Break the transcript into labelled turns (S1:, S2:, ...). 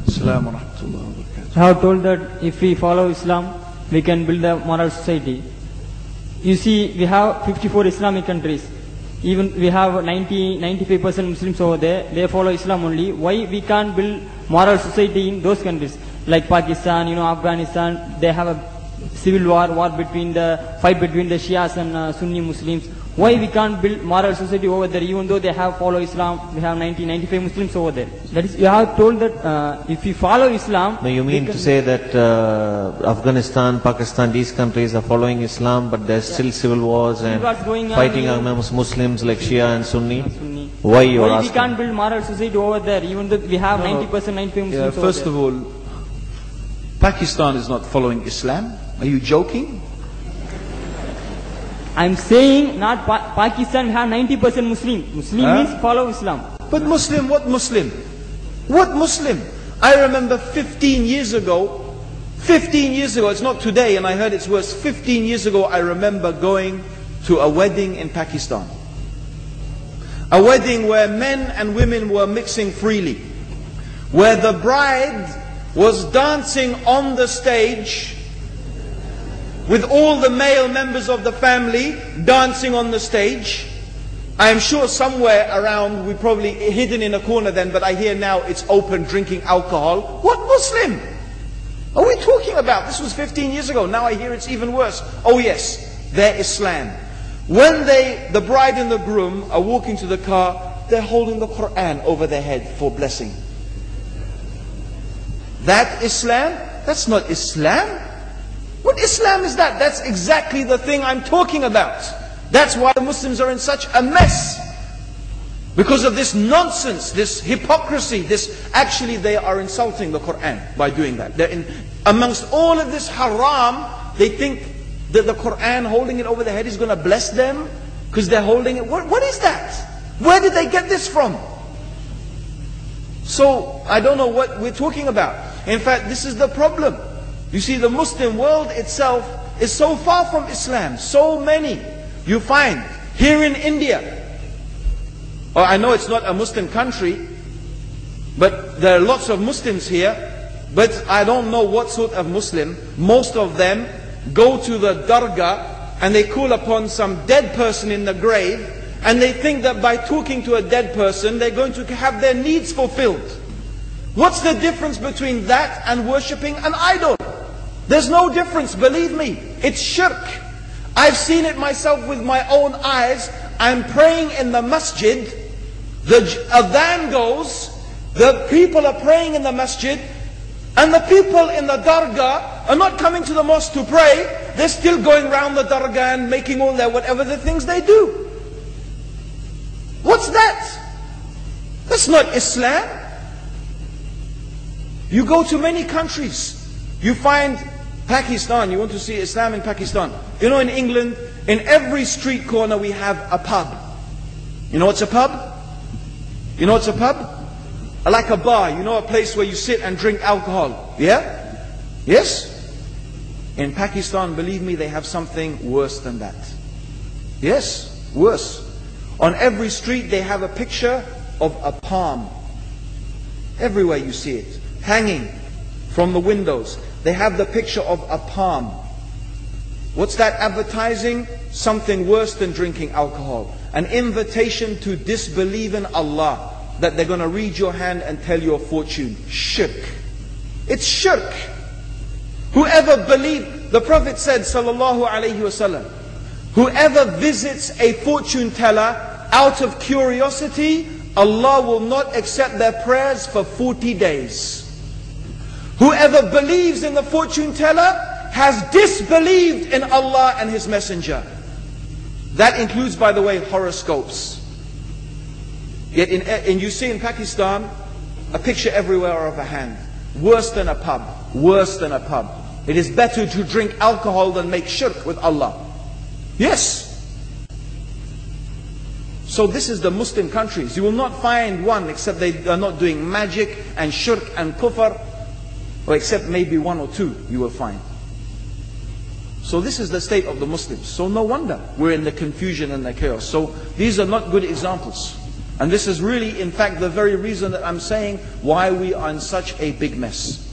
S1: Assalamu alaikum wa rahmatullahi wa barakatuh.
S2: I have told that if we follow Islam, we can build a moral society. You see, we have 54 Islamic countries. Even we have 95% Muslims over there. They follow Islam only. Why we can't build moral society in those countries? Like Pakistan, Afghanistan, they have a civil war between the fight between the Shias and Sunni Muslims. Why we can't build moral society over there, even though they have follow Islam? We have 95 Muslims over there. That is, you have told that if we follow Islam.
S3: No, you mean to say that Afghanistan, Pakistan, these countries are following Islam, but there's still civil wars and fighting amongst Muslims like Shia and Sunni? Why you are asking?
S2: We can't build moral society over there, even though we have 90%, 95 Muslims over there?
S1: First of all, Pakistan is not following Islam. Are you joking?
S2: I'm saying not Pakistan have 90% Muslim. Muslim means follow Islam.
S1: But Muslim, what Muslim? What Muslim? I remember 15 years ago, it's not today and I heard it's worse, 15 years ago I remember going to a wedding in Pakistan. A wedding where men and women were mixing freely. Where the bride was dancing on the stage with all the male members of the family dancing on the stage. I am sure somewhere around, we probably hidden in a corner then, but I hear now it's open, drinking alcohol. What Muslim are we talking about? This was 15 years ago. Now I hear it's even worse. Oh yes, they're Islam. When the bride and the groom are walking to the car, they're holding the Quran over their head for blessing. That Islam? That's not Islam. What Islam is that? That's exactly the thing I'm talking about. That's why the Muslims are in such a mess. Because of this nonsense, this hypocrisy, actually they are insulting the Quran by doing that. Amongst all of this haram, they think that the Quran, holding it over their head, is going to bless them because they're holding it. What is that? Where did they get this from? So, I don't know what we're talking about. In fact, this is the problem. You see, the Muslim world itself is so far from Islam. So many. You find here in India, or I know it's not a Muslim country, but there are lots of Muslims here, but I don't know what sort of Muslim. Most of them go to the dargah and they call upon some dead person in the grave, and they think that by talking to a dead person, they're going to have their needs fulfilled. What's the difference between that and worshipping an idol? There's no difference, believe me. It's shirk. I've seen it myself with my own eyes. I'm praying in the masjid. The adhan goes. The people are praying in the masjid. And the people in the dargah are not coming to the mosque to pray. They're still going around the dargah and making all their whatever the things they do. What's that? That's not Islam. You go to many countries. You find Pakistan, you want to see Islam in Pakistan. You know, in England, in every street corner we have a pub. You know what's a pub? You know what's a pub? Like a bar, you know, a place where you sit and drink alcohol. Yeah? Yes? In Pakistan, believe me, they have something worse than that. Yes, worse. On every street they have a picture of a palm. Everywhere you see it, hanging from the windows. They have the picture of a palm. What's that advertising? Something worse than drinking alcohol. An invitation to disbelieve in Allah. That they're going to read your hand and tell your fortune. Shirk. It's shirk. Whoever believed, the Prophet said, sallallahu alayhi wasallam, whoever visits a fortune teller out of curiosity, Allah will not accept their prayers for 40 days. Whoever believes in the fortune teller has disbelieved in Allah and His Messenger. That includes, by the way, horoscopes. Yet and you see in Pakistan a picture everywhere of a hand. Worse than a pub. Worse than a pub. It is better to drink alcohol than make shirk with Allah. Yes. So this is the Muslim countries. You will not find one except they are not doing magic and shirk and kufr. Or except maybe one or two you will find. So this is the state of the Muslims. So no wonder we're in the confusion and the chaos. So these are not good examples. And this is really, in fact, the very reason that I'm saying why we are in such a big mess.